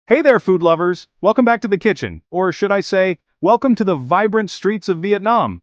Hey there, food lovers! Welcome back to the kitchen, or should I say, welcome to the vibrant streets of Vietnam.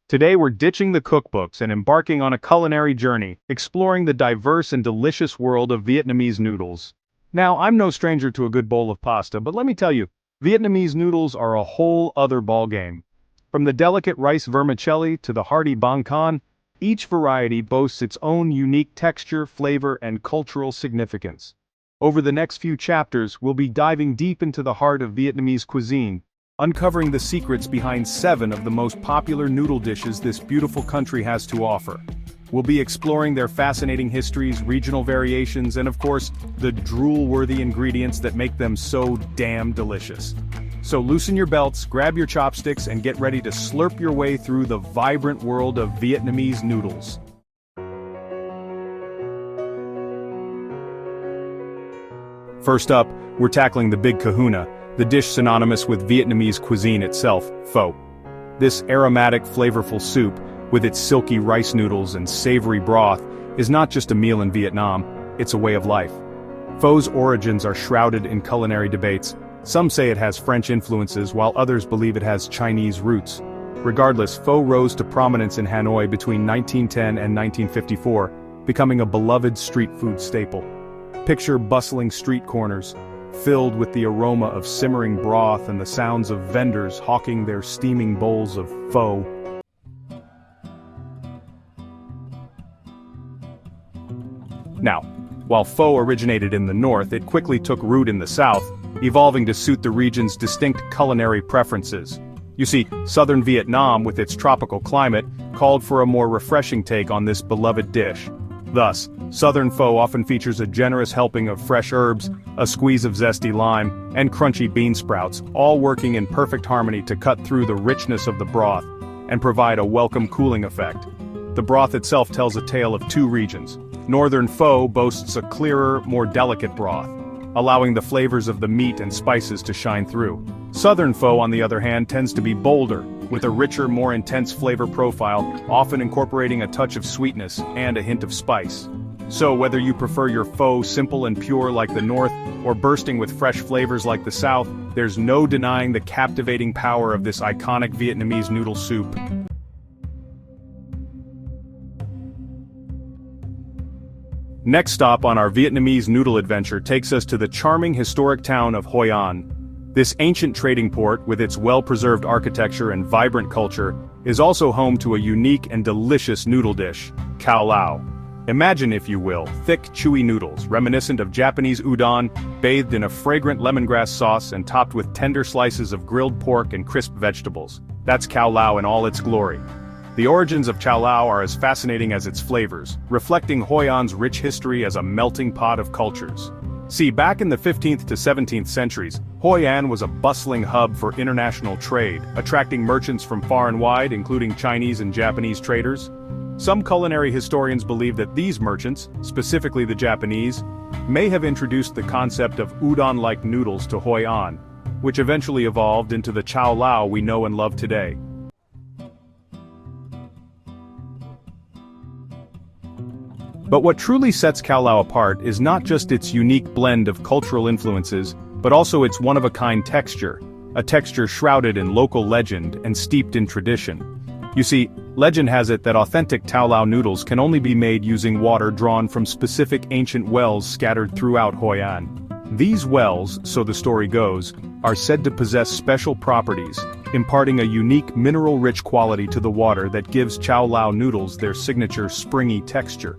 Today we're ditching the cookbooks and embarking on a culinary journey, exploring the diverse and delicious world of Vietnamese noodles. Now, I'm no stranger to a good bowl of pasta, but let me tell you, Vietnamese noodles are a whole other ballgame. From the delicate rice vermicelli to the hearty Banh Can, each variety boasts its own unique texture, flavor, and cultural significance. Over the next few chapters, we'll be diving deep into the heart of Vietnamese cuisine, uncovering the secrets behind 7 of the most popular noodle dishes this beautiful country has to offer. We'll be exploring their fascinating histories, regional variations, and of course, the drool-worthy ingredients that make them so damn delicious. So loosen your belts, grab your chopsticks, and get ready to slurp your way through the vibrant world of Vietnamese noodles. First up, we're tackling the big kahuna, the dish synonymous with Vietnamese cuisine itself, pho. This aromatic, flavorful soup, with its silky rice noodles and savory broth, is not just a meal in Vietnam, it's a way of life. Pho's origins are shrouded in culinary debates. Some say it has French influences, while others believe it has Chinese roots. Regardless, pho rose to prominence in Hanoi between 1910 and 1954, becoming a beloved street food staple. Picture bustling street corners, filled with the aroma of simmering broth and the sounds of vendors hawking their steaming bowls of pho. Now, while pho originated in the north, it quickly took root in the south, evolving to suit the region's distinct culinary preferences. You see, southern Vietnam, with its tropical climate, called for a more refreshing take on this beloved dish. Thus, southern pho often features a generous helping of fresh herbs, a squeeze of zesty lime, and crunchy bean sprouts, all working in perfect harmony to cut through the richness of the broth and provide a welcome cooling effect. The broth itself tells a tale of 2 regions. Northern pho boasts a clearer, more delicate broth, allowing the flavors of the meat and spices to shine through. Southern pho, on the other hand, tends to be bolder, with a richer, more intense flavor profile, often incorporating a touch of sweetness and a hint of spice. So whether you prefer your pho simple and pure like the north, or bursting with fresh flavors like the south, there's no denying the captivating power of this iconic Vietnamese noodle soup. Next stop on our Vietnamese noodle adventure takes us to the charming historic town of Hoi An. This ancient trading port, with its well-preserved architecture and vibrant culture, is also home to a unique and delicious noodle dish, Cao Lau. Imagine, if you will, thick, chewy noodles, reminiscent of Japanese udon, bathed in a fragrant lemongrass sauce and topped with tender slices of grilled pork and crisp vegetables. That's Cao Lau in all its glory. The origins of Cao Lau are as fascinating as its flavors, reflecting Hoi An's rich history as a melting pot of cultures. See, back in the 15th to 17th centuries, Hoi An was a bustling hub for international trade, attracting merchants from far and wide, including Chinese and Japanese traders. Some culinary historians believe that these merchants, specifically the Japanese, may have introduced the concept of udon-like noodles to Hoi An, which eventually evolved into the Cao Lau we know and love today. But what truly sets Cao Lau apart is not just its unique blend of cultural influences, but also its one-of-a-kind texture, a texture shrouded in local legend and steeped in tradition. You see, legend has it that authentic Cao Lau noodles can only be made using water drawn from specific ancient wells scattered throughout Hoi An. These wells, so the story goes, are said to possess special properties, imparting a unique mineral-rich quality to the water that gives Cao Lau noodles their signature springy texture.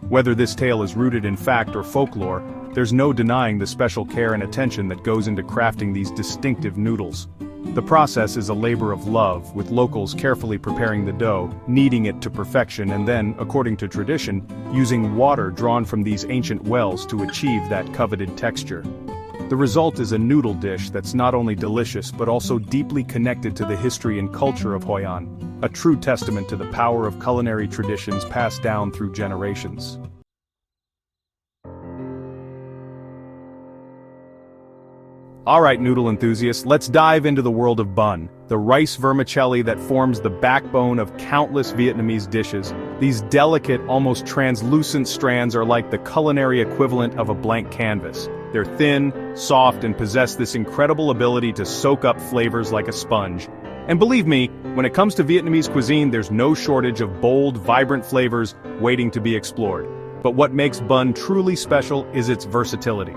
Whether this tale is rooted in fact or folklore, there's no denying the special care and attention that goes into crafting these distinctive noodles. The process is a labor of love, with locals carefully preparing the dough, kneading it to perfection, and then, according to tradition, using water drawn from these ancient wells to achieve that coveted texture. The result is a noodle dish that's not only delicious but also deeply connected to the history and culture of Hoi An, a true testament to the power of culinary traditions passed down through generations. Alright, noodle enthusiasts, let's dive into the world of Banh, the rice vermicelli that forms the backbone of countless Vietnamese dishes. These delicate, almost translucent strands are like the culinary equivalent of a blank canvas. They're thin, soft, and possess this incredible ability to soak up flavors like a sponge. And believe me, when it comes to Vietnamese cuisine, there's no shortage of bold, vibrant flavors waiting to be explored. But what makes bun truly special is its versatility.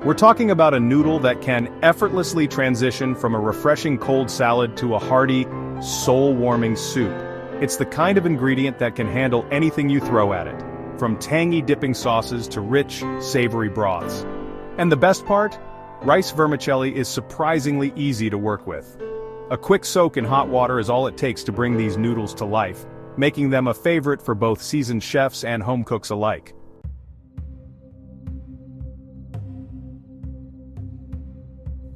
We're talking about a noodle that can effortlessly transition from a refreshing cold salad to a hearty, soul-warming soup. It's the kind of ingredient that can handle anything you throw at it, from tangy dipping sauces to rich, savory broths. And the best part? Rice vermicelli is surprisingly easy to work with. A quick soak in hot water is all it takes to bring these noodles to life, making them a favorite for both seasoned chefs and home cooks alike.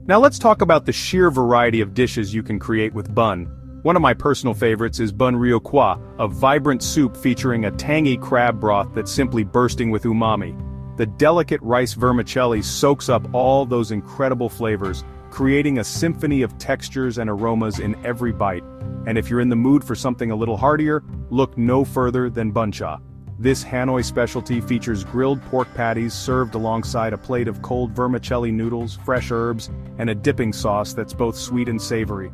Now let's talk about the sheer variety of dishes you can create with bun. One of my personal favorites is bun riêu qua, a vibrant soup featuring a tangy crab broth that's simply bursting with umami. The delicate rice vermicelli soaks up all those incredible flavors, creating a symphony of textures and aromas in every bite. And if you're in the mood for something a little heartier, look no further than bun cha. This Hanoi specialty features grilled pork patties served alongside a plate of cold vermicelli noodles, fresh herbs, and a dipping sauce that's both sweet and savory.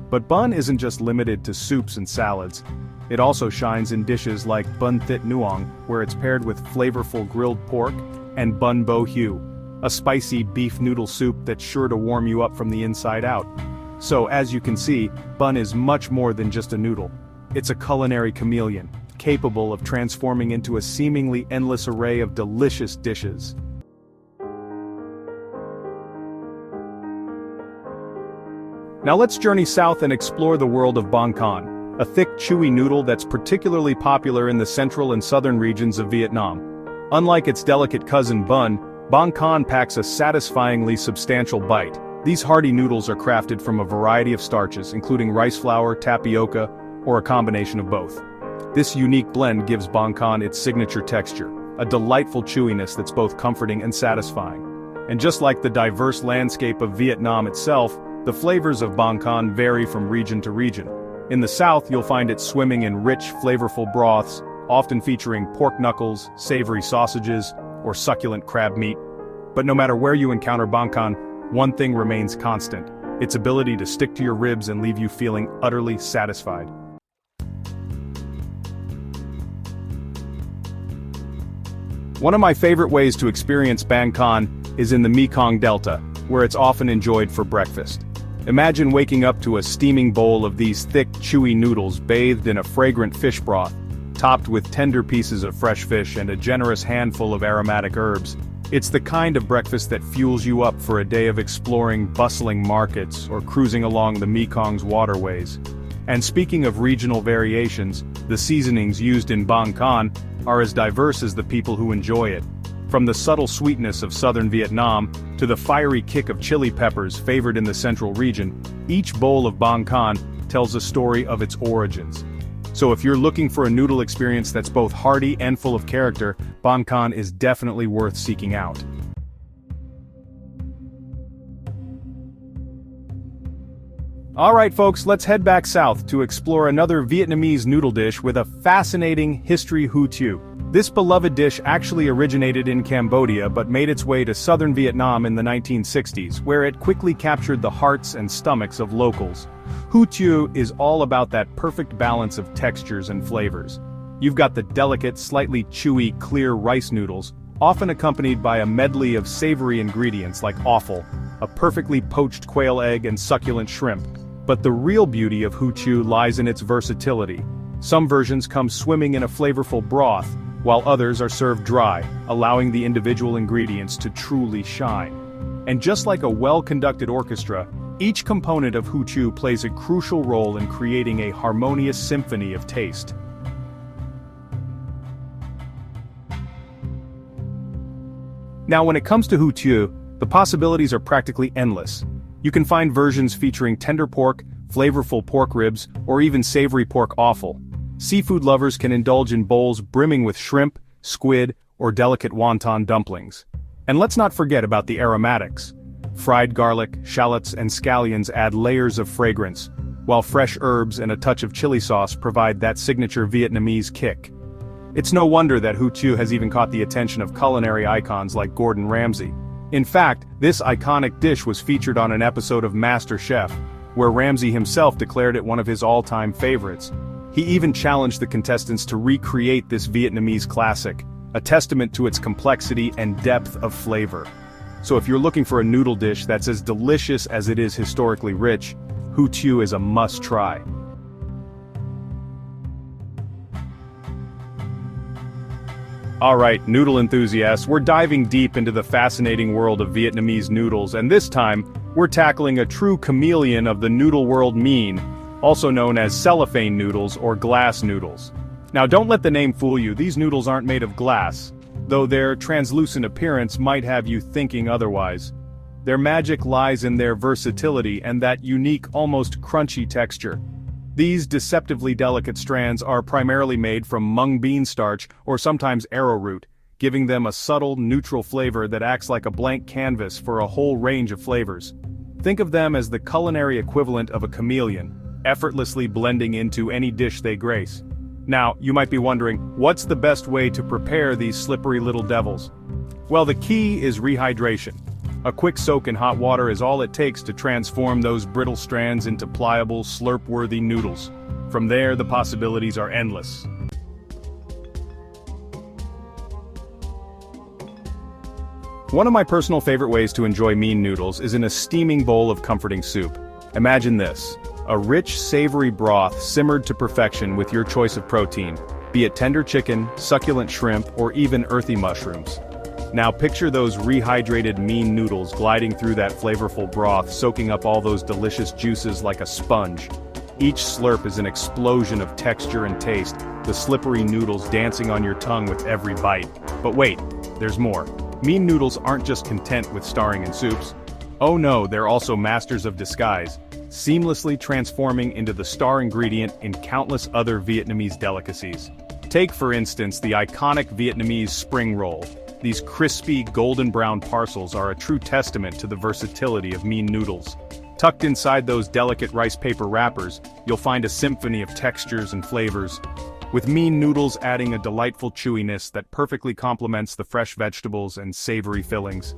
But bun isn't just limited to soups and salads. It also shines in dishes like bun thit nuong, where it's paired with flavorful grilled pork, and bun bo hieu, a spicy beef noodle soup that's sure to warm you up from the inside out. So as you can see, bun is much more than just a noodle. It's a culinary chameleon, capable of transforming into a seemingly endless array of delicious dishes. Now let's journey south and explore the world of Banh Can, a thick, chewy noodle that's particularly popular in the central and southern regions of Vietnam. Unlike its delicate cousin bun, Banh Can packs a satisfyingly substantial bite. These hearty noodles are crafted from a variety of starches, including rice flour, tapioca, or a combination of both. This unique blend gives Banh Can its signature texture, a delightful chewiness that's both comforting and satisfying. And just like the diverse landscape of Vietnam itself, the flavors of Banh Can vary from region to region. In the south, you'll find it swimming in rich, flavorful broths, often featuring pork knuckles, savory sausages, or succulent crab meat. But no matter where you encounter Banh Can, one thing remains constant: its ability to stick to your ribs and leave you feeling utterly satisfied. One of my favorite ways to experience Banh Can is in the Mekong Delta, where it's often enjoyed for breakfast. Imagine waking up to a steaming bowl of these thick, chewy noodles bathed in a fragrant fish broth, topped with tender pieces of fresh fish and a generous handful of aromatic herbs. It's the kind of breakfast that fuels you up for a day of exploring bustling markets or cruising along the Mekong's waterways. And speaking of regional variations, the seasonings used in Banh Can are as diverse as the people who enjoy it. From the subtle sweetness of southern Vietnam to the fiery kick of chili peppers favored in the central region, each bowl of Banh Can tells a story of its origins. So if you're looking for a noodle experience that's both hearty and full of character, Banh Can is definitely worth seeking out. Alright folks, let's head back south to explore another Vietnamese noodle dish with a fascinating history: Hủ Tieu. This beloved dish actually originated in Cambodia but made its way to southern Vietnam in the 1960s, where it quickly captured the hearts and stomachs of locals. Hủ Tieu is all about that perfect balance of textures and flavors. You've got the delicate, slightly chewy, clear rice noodles, often accompanied by a medley of savory ingredients like offal, a perfectly poached quail egg and succulent shrimp. But the real beauty of Hủ Tieu lies in its versatility. Some versions come swimming in a flavorful broth, while others are served dry, allowing the individual ingredients to truly shine. And just like a well-conducted orchestra, each component of Hủ Tieu plays a crucial role in creating a harmonious symphony of taste. Now when it comes to Hủ Tieu, the possibilities are practically endless. You can find versions featuring tender pork, flavorful pork ribs, or even savory pork offal. Seafood lovers can indulge in bowls brimming with shrimp, squid, or delicate wonton dumplings. And let's not forget about the aromatics. Fried garlic, shallots, and scallions add layers of fragrance, while fresh herbs and a touch of chili sauce provide that signature Vietnamese kick. It's no wonder that Hủ Tieu has even caught the attention of culinary icons like Gordon Ramsay. In fact, this iconic dish was featured on an episode of MasterChef, where Ramsay himself declared it one of his all-time favorites. He even challenged the contestants to recreate this Vietnamese classic, a testament to its complexity and depth of flavor. So if you're looking for a noodle dish that's as delicious as it is historically rich, Hủ Tieu is a must-try. Alright, noodle enthusiasts, we're diving deep into the fascinating world of Vietnamese noodles, and this time, we're tackling a true chameleon of the noodle world, Mien, also known as cellophane noodles or glass noodles. Now don't let the name fool you, these noodles aren't made of glass, though their translucent appearance might have you thinking otherwise. Their magic lies in their versatility and that unique, almost crunchy texture. These deceptively delicate strands are primarily made from mung bean starch or sometimes arrowroot, giving them a subtle, neutral flavor that acts like a blank canvas for a whole range of flavors. Think of them as the culinary equivalent of a chameleon, effortlessly blending into any dish they grace. Now, you might be wondering, what's the best way to prepare these slippery little devils? Well, the key is rehydration. A quick soak in hot water is all it takes to transform those brittle strands into pliable, slurp-worthy noodles. From there, the possibilities are endless. One of my personal favorite ways to enjoy Mien noodles is in a steaming bowl of comforting soup. Imagine this: a rich, savory broth simmered to perfection with your choice of protein, be it tender chicken, succulent shrimp, or even earthy mushrooms. Now picture those rehydrated Mien noodles gliding through that flavorful broth, soaking up all those delicious juices like a sponge. Each slurp is an explosion of texture and taste, the slippery noodles dancing on your tongue with every bite. But wait, there's more. Mien noodles aren't just content with starring in soups. Oh no, they're also masters of disguise, seamlessly transforming into the star ingredient in countless other Vietnamese delicacies. Take for instance the iconic Vietnamese spring roll. These crispy, golden brown parcels are a true testament to the versatility of Mien noodles. Tucked inside those delicate rice paper wrappers, you'll find a symphony of textures and flavors, with Mien noodles adding a delightful chewiness that perfectly complements the fresh vegetables and savory fillings.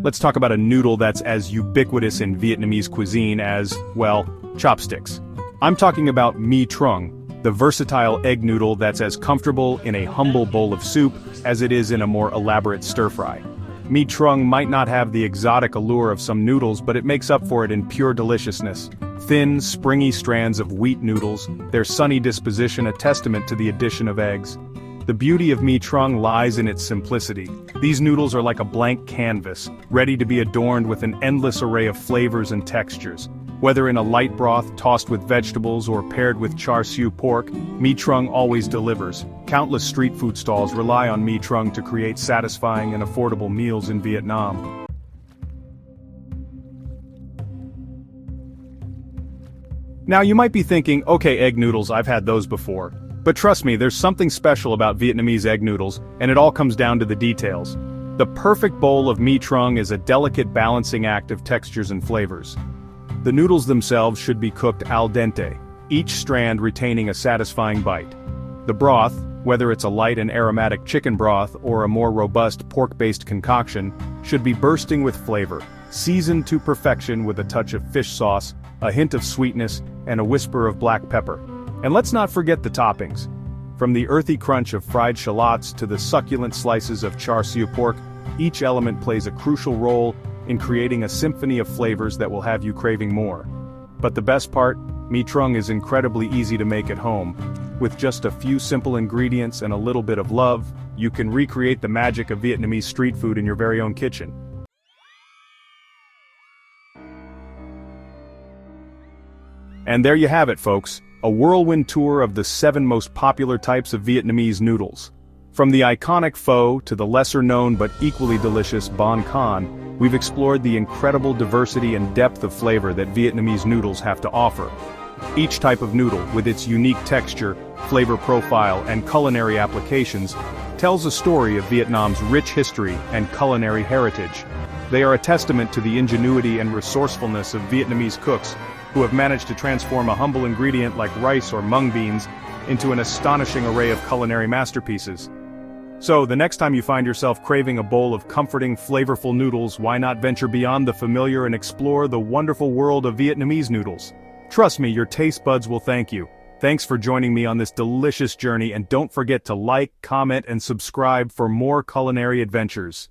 Let's talk about a noodle that's as ubiquitous in Vietnamese cuisine as, well, chopsticks. I'm talking about Mi Trung, the versatile egg noodle that's as comfortable in a humble bowl of soup as it is in a more elaborate stir-fry. Mi Trung might not have the exotic allure of some noodles, but it makes up for it in pure deliciousness. Thin, springy strands of wheat noodles, their sunny disposition a testament to the addition of eggs. The beauty of Mi Trung lies in its simplicity. These noodles are like a blank canvas, ready to be adorned with an endless array of flavors and textures. Whether in a light broth tossed with vegetables or paired with char siu pork, Mi Trung always delivers. Countless street food stalls rely on Mi Trung to create satisfying and affordable meals in Vietnam. Now you might be thinking, okay, egg noodles, I've had those before. But trust me, there's something special about Vietnamese egg noodles, and it all comes down to the details. The perfect bowl of Mi Trung is a delicate balancing act of textures and flavors. The noodles themselves should be cooked al dente, each strand retaining a satisfying bite. The broth, whether it's a light and aromatic chicken broth or a more robust pork-based concoction, should be bursting with flavor, seasoned to perfection with a touch of fish sauce, a hint of sweetness, and a whisper of black pepper. And let's not forget the toppings. From the earthy crunch of fried shallots to the succulent slices of char siu pork, each element plays a crucial role in creating a symphony of flavors that will have you craving more. But the best part, Mi Trung is incredibly easy to make at home. With just a few simple ingredients and a little bit of love, you can recreate the magic of Vietnamese street food in your very own kitchen. And there you have it, folks, a whirlwind tour of the 7 most popular types of Vietnamese noodles. From the iconic pho to the lesser-known but equally delicious Banh Canh, we've explored the incredible diversity and depth of flavor that Vietnamese noodles have to offer. Each type of noodle, with its unique texture, flavor profile, and culinary applications, tells a story of Vietnam's rich history and culinary heritage. They are a testament to the ingenuity and resourcefulness of Vietnamese cooks, who have managed to transform a humble ingredient like rice or mung beans into an astonishing array of culinary masterpieces. So, the next time you find yourself craving a bowl of comforting, flavorful noodles, why not venture beyond the familiar and explore the wonderful world of Vietnamese noodles? Trust me, your taste buds will thank you. Thanks for joining me on this delicious journey, and don't forget to like, comment, and subscribe for more culinary adventures.